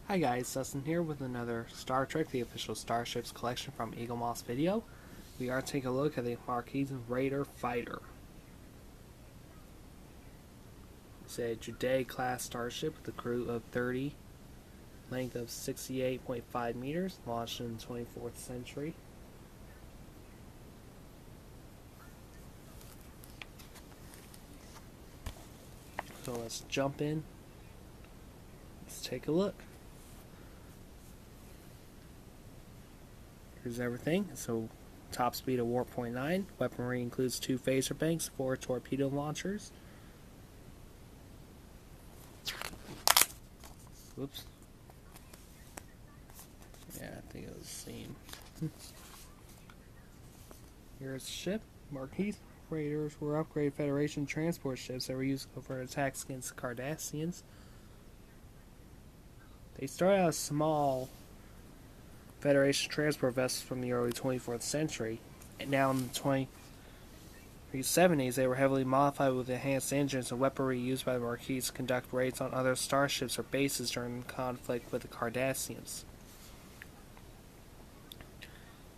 Hi guys, Dustin here with another Star Trek, the official Starships collection from Eagle Moss video. We are taking a look at the Marquis Raider Fighter. It's a Jude class starship with a crew of 30, length of 68.5 meters, launched in the 24th century. So let's jump in. Let's take a look. Here's everything. So, top speed of warp 0.9. Weaponry includes 2 phaser banks, 4 torpedo launchers. Whoops. Yeah, I think it was the same. Here's the ship. Marquis Raiders were upgraded Federation transport ships that were used for attacks against the Cardassians. They started out as small Federation transport vessels from the early 24th century, and now in the 1970s they were heavily modified with enhanced engines and weaponry used by the Marquis to conduct raids on other starships or bases during conflict with the Cardassians.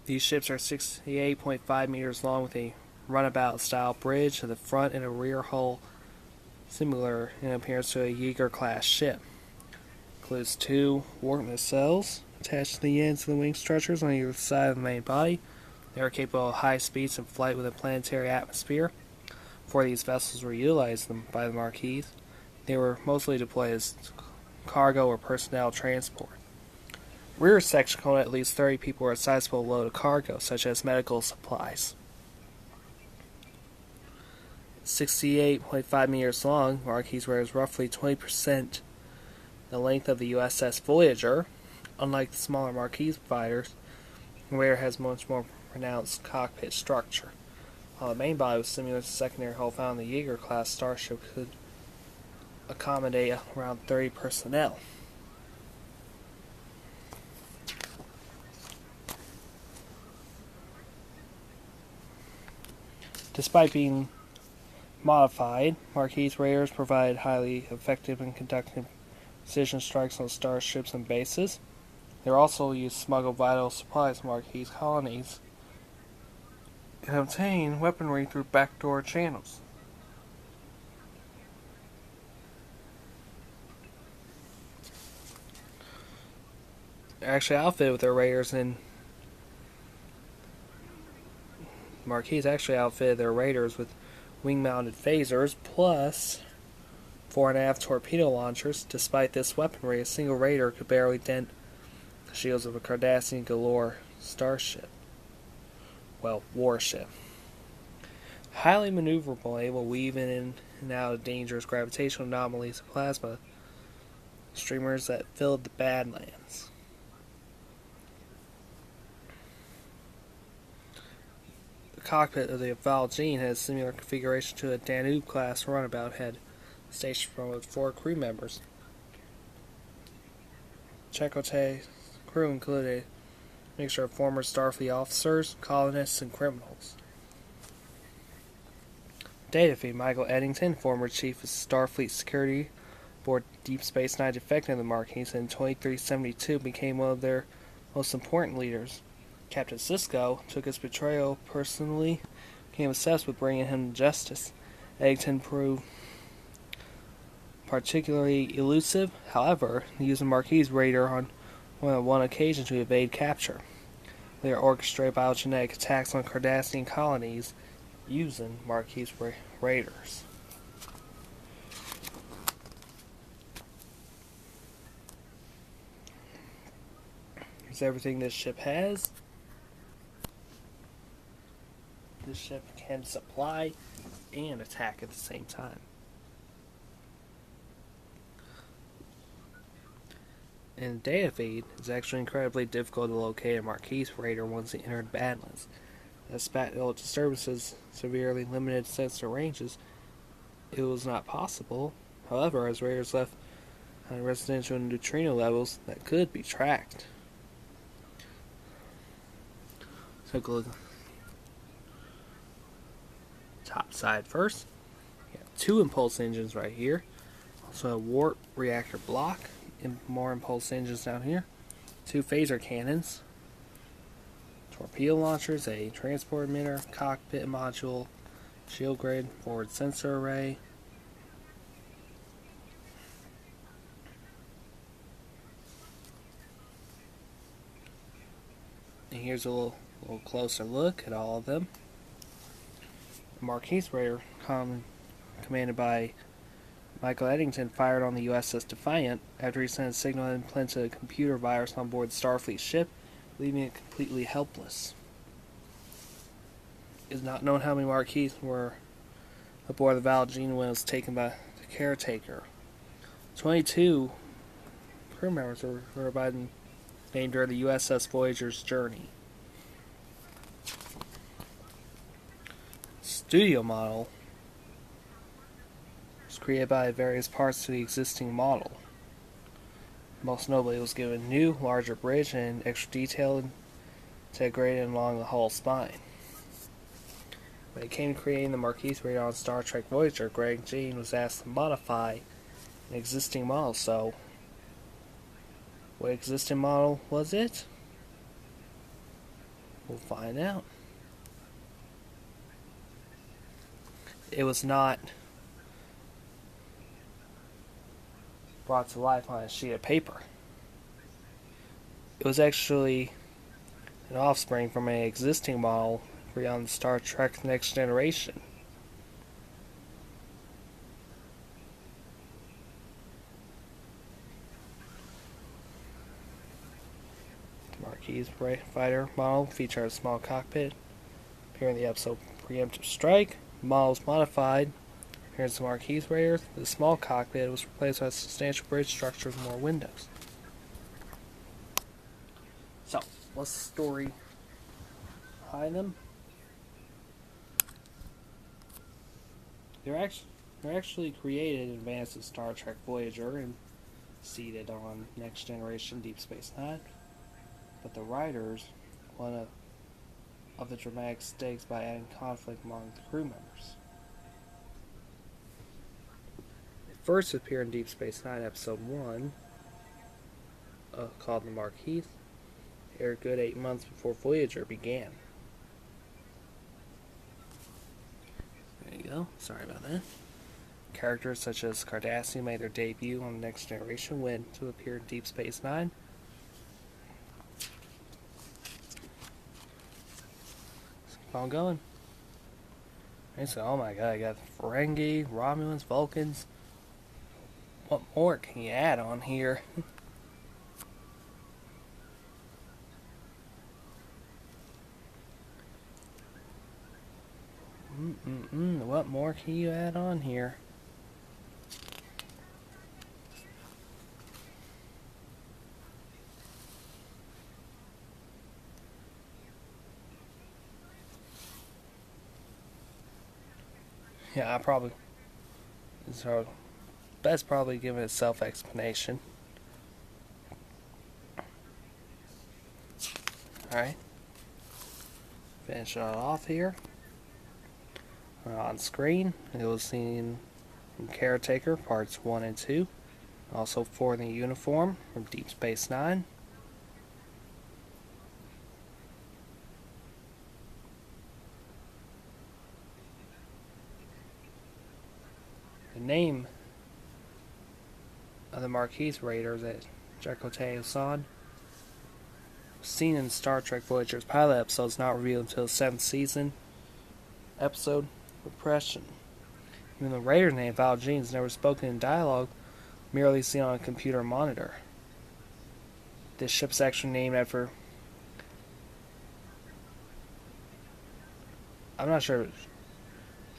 These ships are 68.5 meters long with a runabout style bridge to the front and a rear hull similar in appearance to a Jaeger class ship. Includes 2 warp nacelles attached to the ends of the wing structures on either side of the main body. They are capable of high speeds and flight with a planetary atmosphere. Before these vessels were utilized by the Marquis, they were mostly deployed as cargo or personnel transport. Rear section could hold at least 30 people or a sizable load of cargo, such as medical supplies. 68.5 meters long, Marquis wears roughly 20% the length of the USS Voyager. Unlike the smaller Marquis fighters, the Raider has much more pronounced cockpit structure. While the main body was similar to the secondary hull found in the Jaeger class starship could accommodate around 30 personnel. Despite being modified, Marquis Raiders provide highly effective in conducting precision strikes on starships and bases. They also use smuggle vital supplies from Marquis colonies and obtain weaponry through backdoor channels. They're actually outfitted with their raiders, and Marquis actually outfitted their raiders with wing-mounted phasers plus 4.5 torpedo launchers. Despite this weaponry, a single raider could barely dent the shields of a Cardassian galore starship. Well, warship. Highly maneuverable, able to weave in and out of dangerous gravitational anomalies of plasma streamers that filled the Badlands. The cockpit of the Valjean has a similar configuration to a Danube-class runabout head, stationed with 4 crew members. Chakotay's crew included a mixture of former Starfleet officers, colonists, and criminals. Data feed: Michael Eddington, former chief of Starfleet security aboard Deep Space Nine, defected in the Marquis, and in 2372 became one of their most important leaders. Captain Sisko took his betrayal personally, became obsessed with bringing him to justice. Eddington proved particularly elusive. However, he used the Marquis Raider on one occasion to evade capture. They orchestrated biogenetic attacks on Cardassian colonies using Marquis Raiders. Here's everything this ship has. This ship can supply and attack at the same time. And the data feed is actually incredibly difficult to locate a Marquis Raider once they entered Badlands. As spatial disturbances severely limited sensor ranges, it was not possible. However, as Raiders left residential neutrino levels that could be tracked. Take a look. Top side first. We have 2 impulse engines right here. Also a warp reactor block. more impulse engines down here, 2 phaser cannons, torpedo launchers, a transport emitter, cockpit module, shield grid, forward sensor array. And here's a little closer look at all of them. The Marquis raider, commanded by Michael Eddington, fired on the USS Defiant after he sent a signal and implanted a computer virus on board the Starfleet ship, leaving it completely helpless. It is not known how many Marquis were aboard the Valjean when it was taken by the caretaker. 22 crew members were named during the USS Voyager's journey. Studio model was created by various parts to the existing model. Most notably, it was given a new, larger bridge and extra detail integrated along the hull spine. When it came to creating the Marquis radar on Star Trek Voyager, Greg Jean was asked to modify an existing model, so what existing model was it? We'll find out. It was not brought to life on a sheet of paper. It was actually an offspring from an existing model on Star Trek Next Generation. The Marquis fighter model featured a small cockpit, appearing in the episode Preemptive Strike. The model was modified, appearance of the Marquis raiders. The small cockpit was replaced by a substantial bridge structure with more windows. So, what's the story behind them? They're actually created in advance of Star Trek Voyager and seeded on Next Generation Deep Space Nine, but the writers one of the dramatic stakes by adding conflict among the crew members. It first appeared in Deep Space Nine Episode 1, called The Marquis, aired good 8 months before Voyager began. There you go. Sorry about that. Characters such as Cardassian made their debut on the Next Generation when to appear in Deep Space Nine. Let's keep on going. And so, oh my god, I got Ferengi, Romulans, Vulcans. What more can you add on here? What more can you add on here? Yeah, so that's probably giving it self-explanation. Alright. Finish it off here. On screen, it was seen in Caretaker Parts 1 and 2. Also 4 in the uniform from Deep Space Nine. The name of the Marquis Raiders at Jacote Osan was seen in Star Trek Voyager's pilot episodes, not revealed until the 7th season episode Repression. Even the Raider name Valjean is never spoken in dialogue, merely seen on a computer monitor. This ship's actually named after, I'm not sure,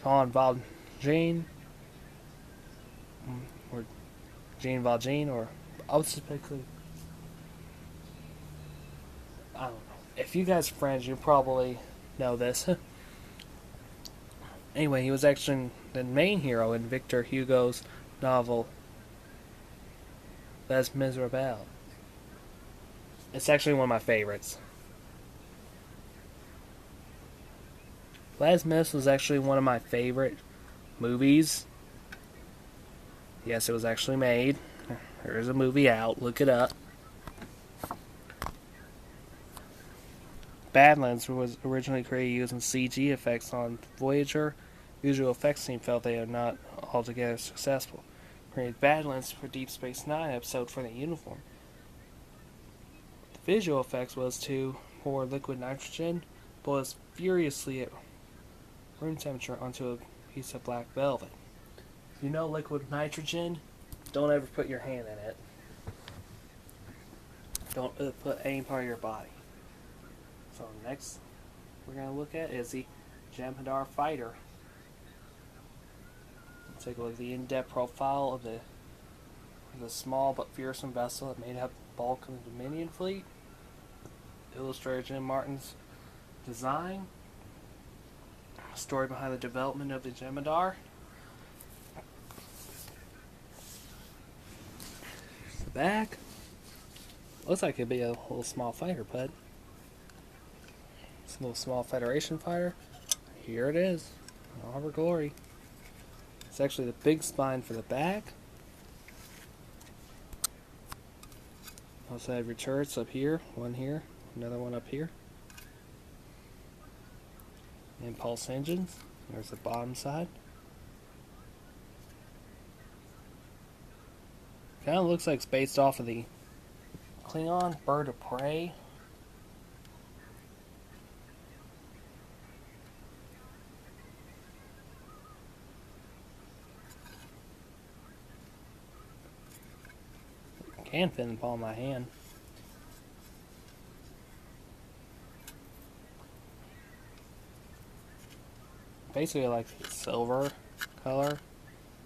Jean Valjean or Jean Valjean, or I was suspecting, I don't know. If you guys are friends, you probably know this. Anyway, he was actually the main hero in Victor Hugo's novel Les Miserables. It's actually one of my favorites. Les Mis was actually one of my favorite movies. Yes, it was actually made. There's a movie out. Look it up. Badlands was originally created using CG effects on Voyager. Visual effects team felt they are not altogether successful. Created Badlands for Deep Space Nine episode for the uniform. The visual effects was to pour liquid nitrogen, boils furiously at room temperature onto a piece of black velvet. If you know liquid nitrogen, don't ever put your hand in it. Don't put any part of your body. So next we're going to look at is the Jem'Hadar fighter. Let's take a look at the in-depth profile of the small but fearsome vessel that made up the bulk of the Dominion fleet. Illustrator Jim Martin's design. Story behind the development of the Jem'Hadar. The back. Looks like it'd be a little small fighter, but it's a little small Federation fighter. Here it is, in all of her glory. It's actually the big spine for the back. Also have your turrets up here, one here, another one up here. Impulse engines. There's the bottom side. Kind of looks like it's based off of the Klingon bird of prey. Can fit in the palm of my hand. Basically like the silver color.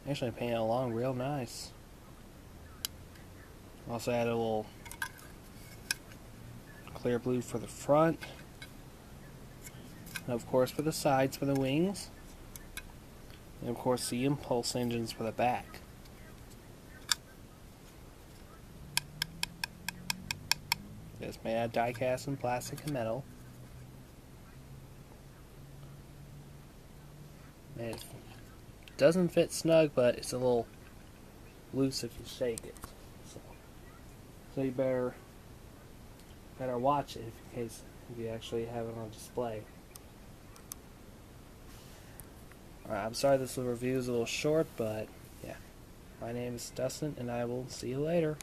Actually painted along real nice. Also added a little clear blue for the front. And of course for the sides for the wings. And of course the impulse engines for the back. It's made out of die-cast and plastic and metal. And it doesn't fit snug, but it's a little loose if you shake it. So you better watch it in case you actually have it on display. Alright, I'm sorry this review is a little short, but yeah. My name is Dustin, and I will see you later.